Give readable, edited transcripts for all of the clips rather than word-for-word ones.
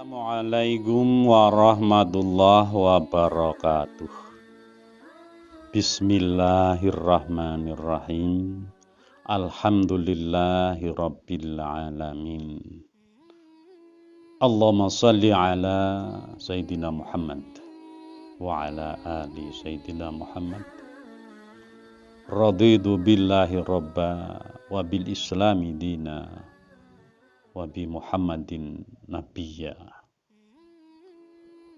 Assalamualaikum warahmatullahi wabarakatuh. Bismillahirrahmanirrahim. Alhamdulillahi rabbil alamin. Allahumma salli ala Sayyidina Muhammad wa ala ali Sayyidina Muhammad. Raditu billahi rabba wa bil islami dina wa bi Muhammadin nabiyya.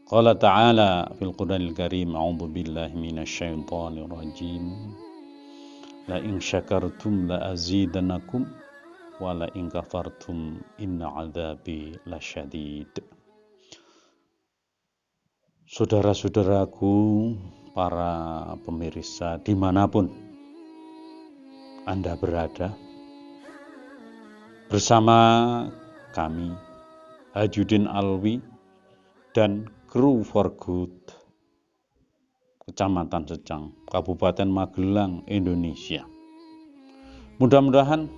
Qala ta'ala fil Qur'anil Karim, a'udzu billahi minasy syaithanir rajim. La in syakartum la azidannakum wa la in kafartum inna 'adzabi lasyadid. Saudara-saudaraku, para pemirsa dimanapun Anda berada, bersama kami Hajuddin Alwi dan Kru for Good Kecamatan Secang, Kabupaten Magelang, Indonesia. Mudah-mudahan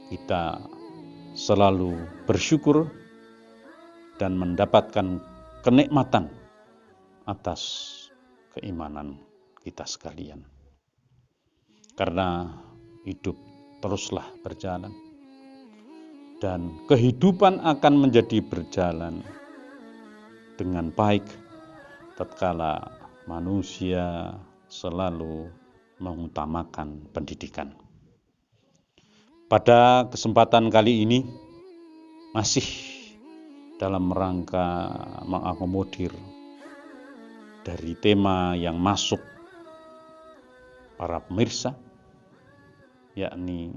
kita selalu bersyukur dan mendapatkan kenikmatan atas keimanan kita sekalian. Karena hidup teruslah berjalan dan kehidupan akan menjadi berjalan dengan baik tatkala manusia selalu mengutamakan pendidikan. Pada kesempatan kali ini masih dalam rangka mengakomodir dari tema yang masuk para pemirsa, yakni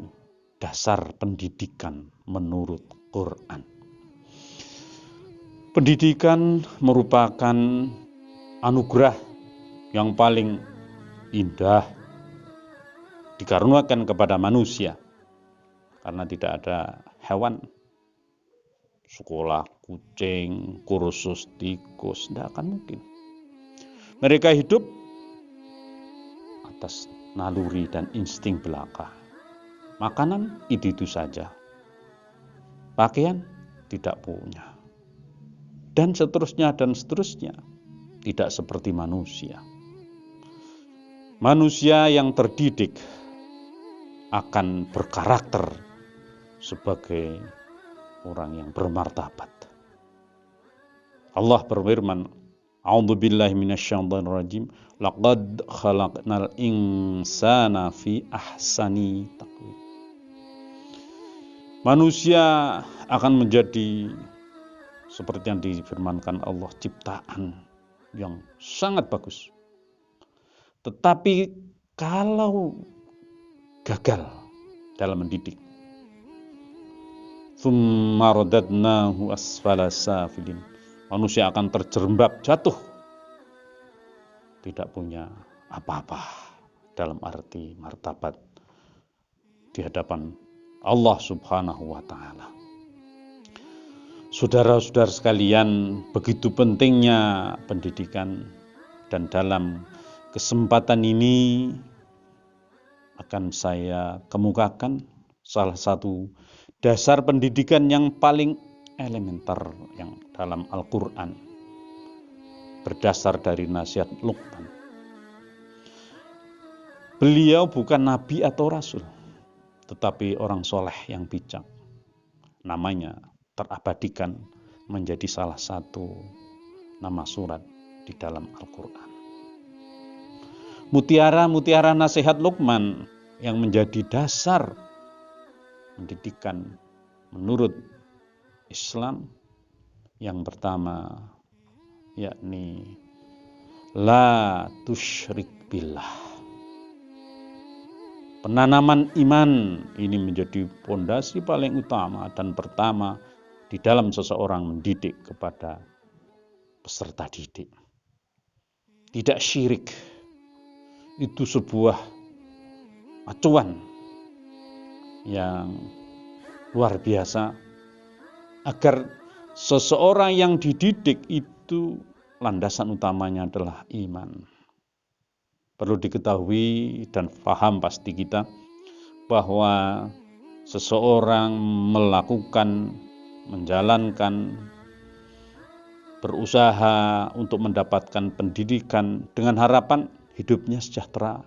dasar pendidikan menurut Quran. Pendidikan merupakan anugerah yang paling indah dikaruniakan kepada manusia, karena tidak ada hewan sekolah kucing, kursus tikus, tidak akan mungkin. Mereka hidup atas naluri dan insting belaka. Makanan itu saja. Pakaian tidak punya. Dan seterusnya. Tidak seperti manusia. Manusia yang terdidik akan berkarakter sebagai orang yang bermartabat. Allah berfirman, a'udzu billahi minasyaitonir rajim, laqad khalaqnal insana fi ahsani taqwim. Manusia akan menjadi seperti yang difirmankan Allah, ciptaan yang sangat bagus. Tetapi kalau gagal dalam mendidik, tsumma radadnahu asfala safilin, manusia akan terjerembab jatuh, tidak punya apa-apa dalam arti martabat di hadapan Allah Subhanahu wa ta'ala. Saudara-saudara sekalian, begitu pentingnya pendidikan, dan dalam kesempatan ini akan saya kemukakan salah satu dasar pendidikan yang paling elementer yang dalam Al-Quran, berdasar dari nasihat Luqman. Beliau bukan nabi atau rasul, tetapi orang soleh yang bijak. Namanya terabadikan menjadi salah satu nama surat di dalam Al-Quran. Mutiara-mutiara nasihat Luqman yang menjadi dasar pendidikan menurut Islam, yang pertama yakni la tusyrik billah. Penanaman iman ini menjadi pondasi paling utama dan pertama di dalam seseorang mendidik kepada peserta didik. tidak syirik. Itu sebuah acuan yang luar biasa agar seseorang yang dididik itu landasan utamanya adalah iman. Perlu diketahui dan paham pasti kita bahwa seseorang melakukan, menjalankan, berusaha untuk mendapatkan pendidikan dengan harapan hidupnya sejahtera.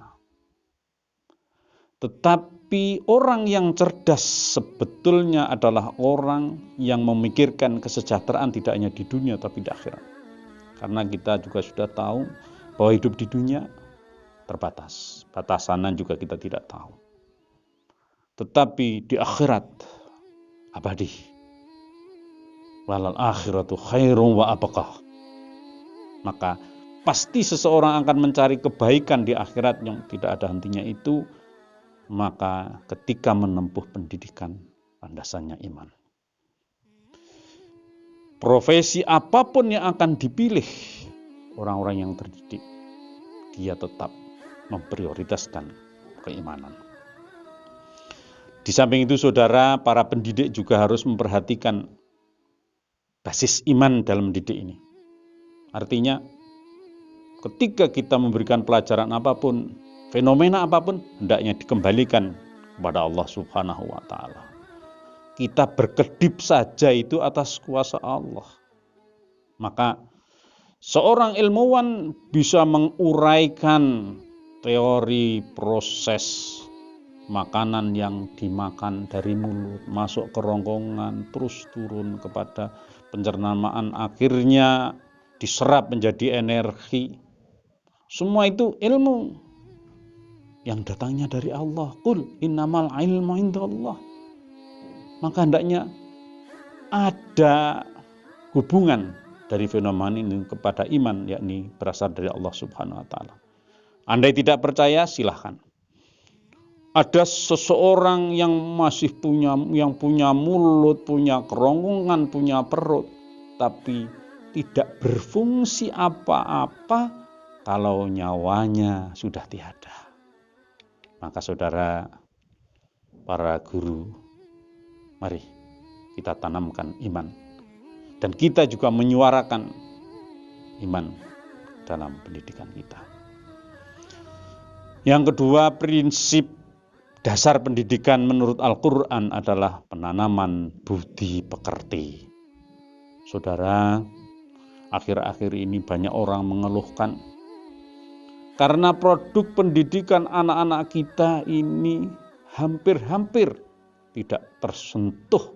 Tetapi orang yang cerdas sebetulnya adalah orang yang memikirkan kesejahteraan tidak hanya di dunia tapi di akhirat. Karena kita juga sudah tahu bahwa hidup di dunia terbatas. Batasanan juga kita tidak tahu. Tetapi di akhirat abadi. Walal akhiratu khairum wa abqah. Maka pasti seseorang akan mencari kebaikan di akhirat yang tidak ada hentinya itu. Maka ketika menempuh pendidikan, landasannya iman. Profesi apapun yang akan dipilih orang-orang yang terdidik, dia tetap memprioritaskan keimanan. Di samping itu saudara, para pendidik juga harus memperhatikan basis iman dalam mendidik ini. Artinya, ketika kita memberikan pelajaran apapun, fenomena apapun, hendaknya dikembalikan kepada Allah Subhanahu wa Ta'ala. Kita berkedip saja itu atas kuasa Allah. Maka seorang ilmuwan bisa menguraikan teori proses makanan yang dimakan dari mulut, masuk ke ronggongan, terus turun kepada pencernaan, akhirnya diserap menjadi energi. Semua itu ilmu yang datangnya dari Allah. Qul innamal ilmu indallah. Maka hendaknya ada hubungan dari fenomena ini kepada iman, yakni berasal dari Allah Subhanahu wa Ta'ala. Andai tidak percaya, silahkan. Ada seseorang yang masih punya mulut, punya kerongkongan, punya perut, tapi tidak berfungsi apa-apa kalau nyawanya sudah tiada. Maka saudara, para guru, mari kita tanamkan iman. Dan kita juga menyuarakan iman dalam pendidikan kita. Yang kedua, prinsip dasar pendidikan menurut Al-Quran adalah penanaman budi pekerti. Saudara, akhir-akhir ini banyak orang mengeluhkan karena produk pendidikan anak-anak kita ini hampir-hampir tidak tersentuh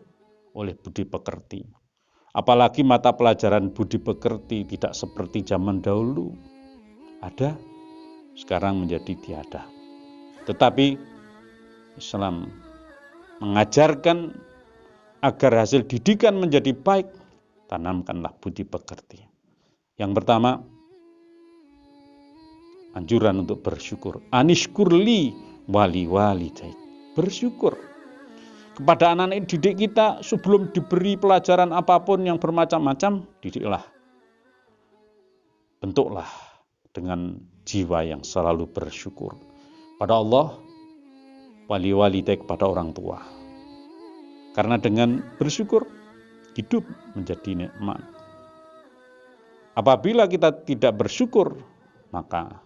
oleh budi pekerti. Apalagi mata pelajaran budi pekerti tidak seperti zaman dahulu. Ada, sekarang menjadi tiada. Tetapi Islam mengajarkan agar hasil didikan menjadi baik, tanamkanlah budi pekerti. Yang pertama, anjuran untuk bersyukur. Anishkurli wali walidaik. Bersyukur kepada anak-anak didik kita sebelum diberi pelajaran apapun yang bermacam-macam, didiklah. Bentuklah dengan jiwa yang selalu bersyukur pada Allah, wali walidaik, pada orang tua. Karena dengan bersyukur hidup menjadi nikmat. Apabila kita tidak bersyukur, maka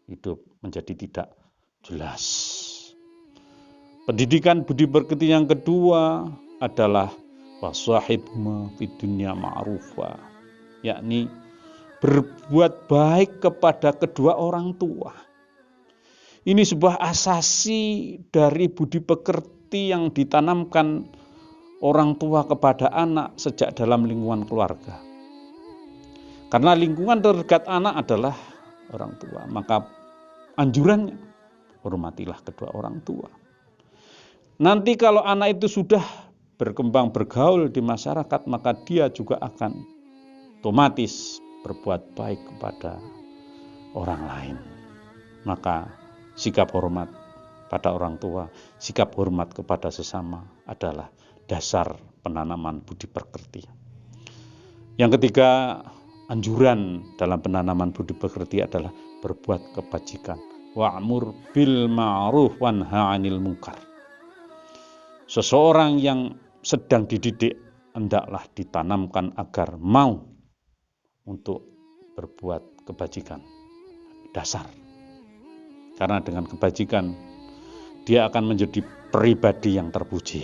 hidup menjadi tidak jelas. Pendidikan budi pekerti yang kedua adalah wasahibhuma fid dunya ma'rufa, yakni berbuat baik kepada kedua orang tua. Ini sebuah asasi dari budi pekerti yang ditanamkan orang tua kepada anak sejak dalam lingkungan keluarga. Karena lingkungan terdekat anak adalah orang tua, maka anjurannya hormatilah kedua orang tua. Nanti kalau anak itu sudah berkembang bergaul di masyarakat, maka dia juga akan otomatis berbuat baik kepada orang lain. Maka sikap hormat pada orang tua, sikap hormat kepada sesama adalah dasar penanaman budi pekerti. Yang ketiga, anjuran dalam penanaman budi pekerti adalah berbuat kebajikan. Wa'mur bil ma'ruf wanha 'anil munkar. Seseorang yang sedang dididik hendaklah ditanamkan agar mau untuk berbuat kebajikan. Dasar. Karena dengan kebajikan dia akan menjadi pribadi yang terpuji.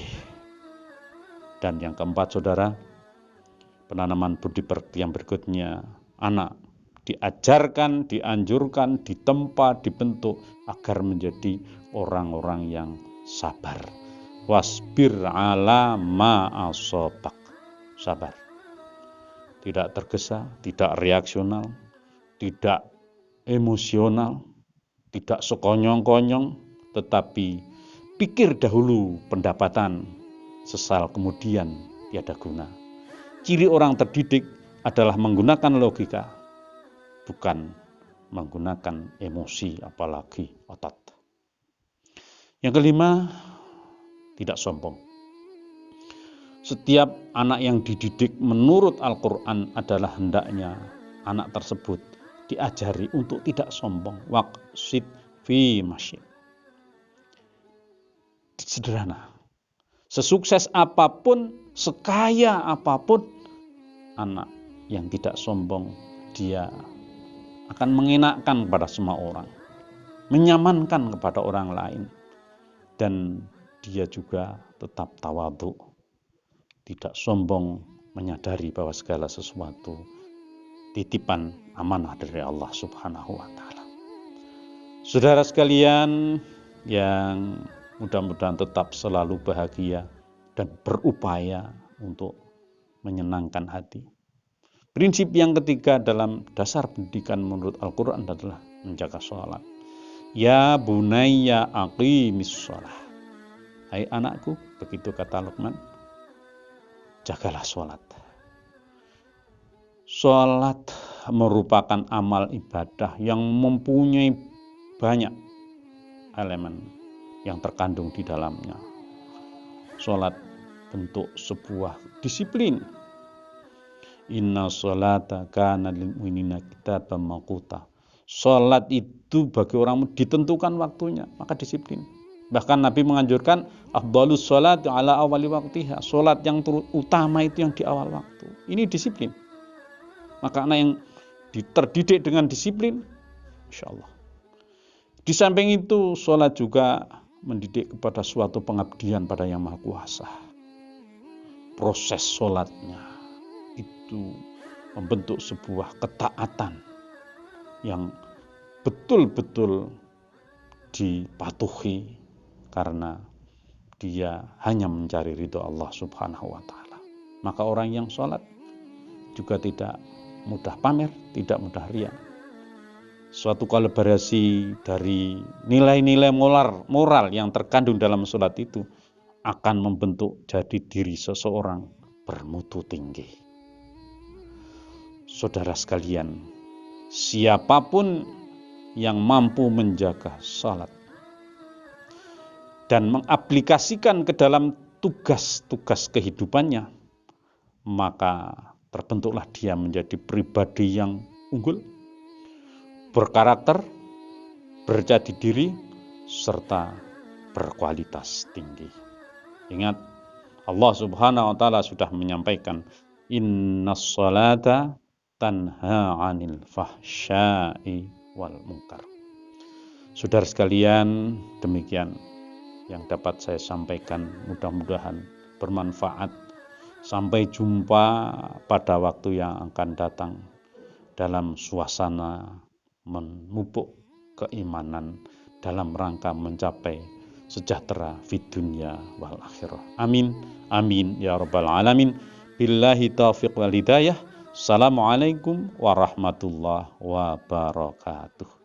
Dan yang keempat, saudara, penanaman budi pekerti yang berikutnya, anak diajarkan, dianjurkan, ditempa, dibentuk agar menjadi orang-orang yang sabar. Wasbir ala ma asobak. Sabar. Tidak tergesa, tidak reaksional, tidak emosional, tidak sekonyong-konyong, tetapi pikir dahulu pendapatan, sesal kemudian tiada guna. Ciri orang terdidik adalah menggunakan logika, bukan menggunakan emosi apalagi otot. Yang kelima, tidak sombong. Setiap anak yang dididik menurut Al-Quran adalah hendaknya anak tersebut diajari untuk tidak sombong. Waqsid fi masyid. Sederhana. Sesukses apapun, sekaya apapun, anak yang tidak sombong, dia akan mengenakkan kepada semua orang, menyamankan kepada orang lain, dan dia juga tetap tawadhu, tidak sombong, menyadari bahwa segala sesuatu titipan amanah dari Allah Subhanahu wa Ta'ala. Saudara sekalian yang mudah-mudahan tetap selalu bahagia dan berupaya untuk menyenangkan hati. Prinsip yang ketiga dalam dasar pendidikan menurut Al-Quran adalah menjaga sholat. Ya bunayya aqimis sholah. Hai anakku, begitu kata Luqman, jagalah sholat. Sholat merupakan amal ibadah yang mempunyai banyak elemen yang terkandung di dalamnya. Sholat bentuk sebuah disiplin. Inna sholata kana lil mu'minina kitaban mawquta. Sholat itu bagi orang ditentukan waktunya, maka disiplin. Bahkan Nabi menganjurkan afdhalus sholati ala awali waqtiha. Sholat yang utama itu yang di awal waktu. Ini disiplin. Maka anak yang terdidik dengan disiplin, insya Allah. Di samping itu, sholat juga mendidik kepada suatu pengabdian pada Yang Maha Kuasa. Proses sholatnya itu membentuk sebuah ketaatan yang betul-betul dipatuhi karena dia hanya mencari ridho Allah Subhanahu wa Ta'ala. Maka orang yang sholat juga tidak mudah pamer, tidak mudah riya. Suatu kolaborasi dari nilai-nilai moral yang terkandung dalam sholat itu akan membentuk jadi diri seseorang bermutu tinggi. Saudara sekalian, siapapun yang mampu menjaga sholat dan mengaplikasikan ke dalam tugas-tugas kehidupannya, maka terbentuklah dia menjadi pribadi yang unggul, berkarakter, berjati diri, serta berkualitas tinggi. Ingat, Allah Subhanahu wa Ta'ala sudah menyampaikan, innas sholata tanha 'anil fahsya'i wal munkar. Saudara sekalian, demikian yang dapat saya sampaikan, mudah-mudahan bermanfaat. Sampai jumpa pada waktu yang akan datang dalam suasana memupuk keimanan dalam rangka mencapai sejahtera fid dunya wal akhirah. Amin, amin ya rabbal alamin. Billahi taufiq wal hidayah. Assalamualaikum warahmatullahi wabarakatuh.